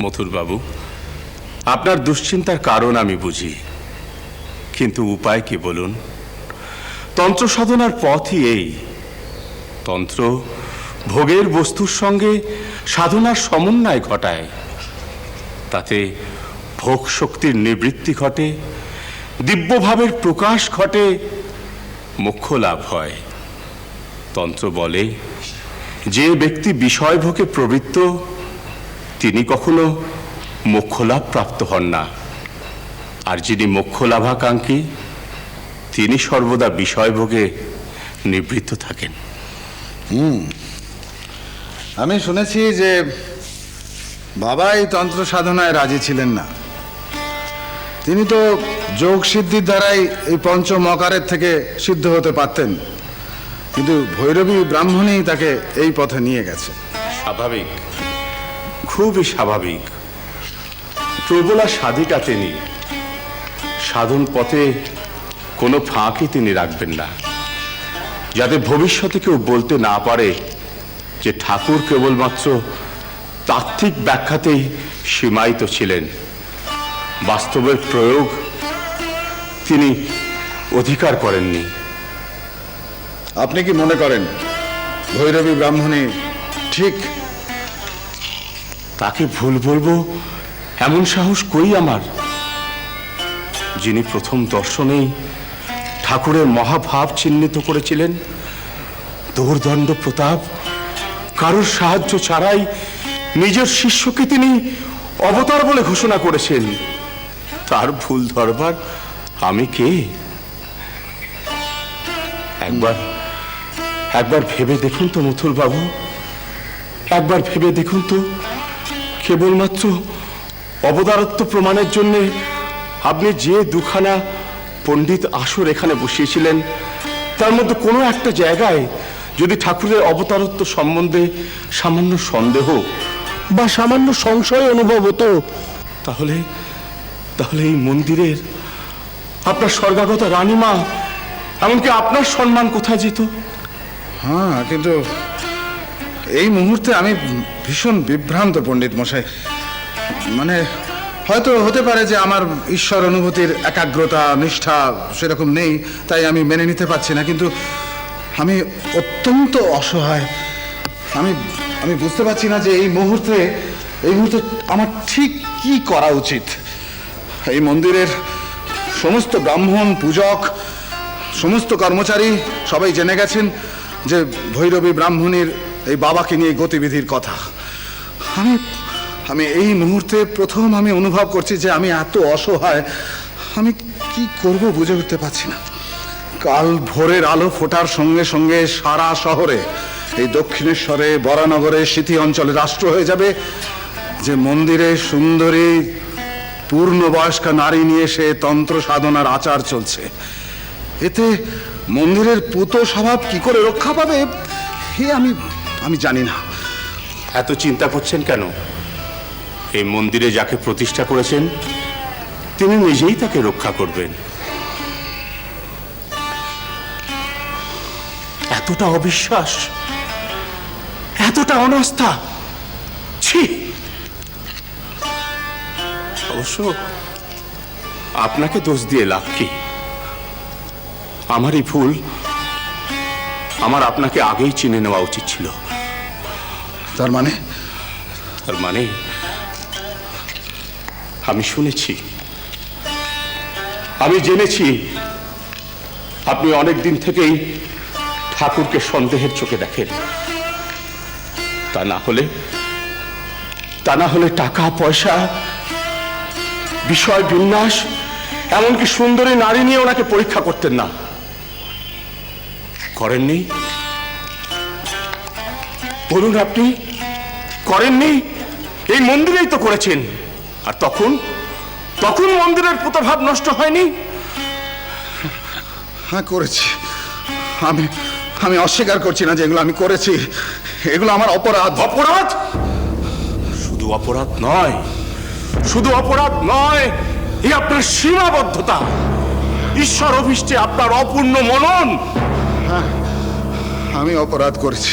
মথুর বাবু, আপনার দুশ্চিন্তার কারণ আমি বুঝি, কিন্তু উপায় কি বলুন? তন্ত্র সাধনার পথই এই। তন্ত্র ভোগের বস্তুর সঙ্গে সাধনার সমন্বয় ঘটায়। তাতে ভোগ শক্তির নিবৃত্তি ঘটে, দিব্যভাবের প্রকাশ ঘটে, মোক্ষ লাভ হয়। তন্ত্র বলে যে ব্যক্তি বিষয়ভোগে প্রবৃত্ত তিনি কখনো মোক্ষলাভ প্রাপ্ত হন না, আর যিনি মোক্ষলাভাকাঙ্ক্ষী তিনি সর্বদা বিষয়ভোগে নিবৃত্ত থাকেন। আমি শুনেছি যে বাবা এই তন্ত্র সাধনায় রাজি ছিলেন না। তিনি তো যোগ সিদ্ধির দ্বারাই এই পঞ্চমকারের থেকে সিদ্ধ হতে পারতেন, কিন্তু ভৈরবী ব্রাহ্মণী তাকে এই পথে নিয়ে গেছে। স্বাভাবিক, খুবই স্বাভাবিক। প্রবলা সাধিকা তিনি, সাধন পথে কোনো ফাঁকই তিনি রাখবেন না, যাতে ভবিষ্যতে কেউ বলতে না পারে যে ঠাকুর কেবলমাত্র তাত্ত্বিক ব্যাখ্যাতেই সীমায়িত ছিলেন। বাস্তবের প্রয়োগ তিনি অধিকার করেননি। আপনি কি মনে করেন ভৈরবী ব্রাহ্মণী ঠিক? তাকে ভুল বলবো এমন সাহস কই আমার? যিনি প্রথম দর্শনেই ঠাকুরের মহাভাব চিহ্নিত করেছিলেন, দৌর্দণ্ড প্রতাপ, কারোর সাহায্য ছাড়াই নিজের শিষ্যকে তিনি অবতার বলে ঘোষণা করেছেন, তার ভুল ধরবার আমি কে? একবার ভেবে দেখুন তো মথুর বাবু, একবার ভেবে দেখুন তো, কেবলমাত্র অবতারত্ব প্রমাণের জন্য আপনি যে দুখানা পণ্ডিত আসর এখানে বসিয়েছিলেন, তার মধ্যে কোনো একটা জায়গায় যদি ঠাকুরের অবতারত্ব সম্বন্ধে সামান্য সন্দেহ বা সামান্য সংশয় অনুভব হতো, তাহলে এই মন্দিরের আপনার স্বর্গাগত রানীমা, এমনকি আপনার সম্মান কোথায় যেত? হ্যাঁ, কিন্তু এই মুহূর্তে আমি ভীষণ বিভ্রান্ত পণ্ডিত মশাই। মানে হয়তো হতে পারে যে আমার ঈশ্বর অনুভূতির একাগ্রতা নিষ্ঠা সেরকম নেই, তাই আমি মেনে নিতে পারছি না, কিন্তু আমি অত্যন্ত অসহায়। আমি বুঝতে পারছি না যে এই মুহূর্তে আমার ঠিক কি করা উচিত। এই মন্দিরের সমস্ত ব্রাহ্মণ, পূজক, সমস্ত কর্মচারী সবাই জেনে গেছেন যে ভৈরবী ব্রাহ্মণীর এই বাবাকে নিয়ে গতিবিধির কথা। আমি এই মুহূর্তে প্রথম আমি অনুভব করছি যে আমি এত অসহায়, আমি কি করব বুঝে উঠতে পারছি না। কাল ভোরের আলো ফোটার সঙ্গে সঙ্গে সারা শহরে, এই দক্ষিণেশ্বরে, বরানগরে, সিথি অঞ্চলে রাষ্ট্র হয়ে যাবে যে মন্দিরে সুন্দরী পূর্ণবয়স্কা নারী নিয়ে সে তন্ত্র সাধনার আচার চলছে। এতে মন্দিরের পুত স্বভাব কি করে রক্ষা পাবে আমি জানি না। এত চিন্তা করছেন কেন? এই মন্দিরে যাকে প্রতিষ্ঠা করেছেন তিনি নিজেই তাকে রক্ষা করবেন। এতটা অবিশ্বাস, এতটা অনাস্থা, ছি! অবশ্য আপনাকে দোষ দিয়ে লাভ কি? আমারই ভুল। আমার আপনাকে আগেই চিনে নেওয়া উচিত ছিল। তার মানে আমি শুনেছি, আমি জেনেছি আপনি অনেক দিন থেকেই ঠাকুরকে সন্দেহের চোখে দেখেন। তা না হলে টাকা পয়সা, বিষয় বিন্যাস, এমনকি সুন্দরী নারী নিয়ে ওনাকে পরীক্ষা করতেন না। করেননি? বলুন, আপনি করেননি? এই মন্দিরেই তো করেছেন। আর তখন মন্দিরের পুতভাব নষ্ট হয়নি? হ্যাঁ, করেছি। আমি অস্বীকার করছি না যে এগুলো আমি করেছি। এগুলো আমার অপরাধ। অপরাধ? শুধু অপরাধ নয়, এই আপনার সীমাবদ্ধতা, ঈশ্বর অভিষ্টে আপনার অপূর্ণ মনন। হ্যাঁ, আমি অপরাধ করেছি।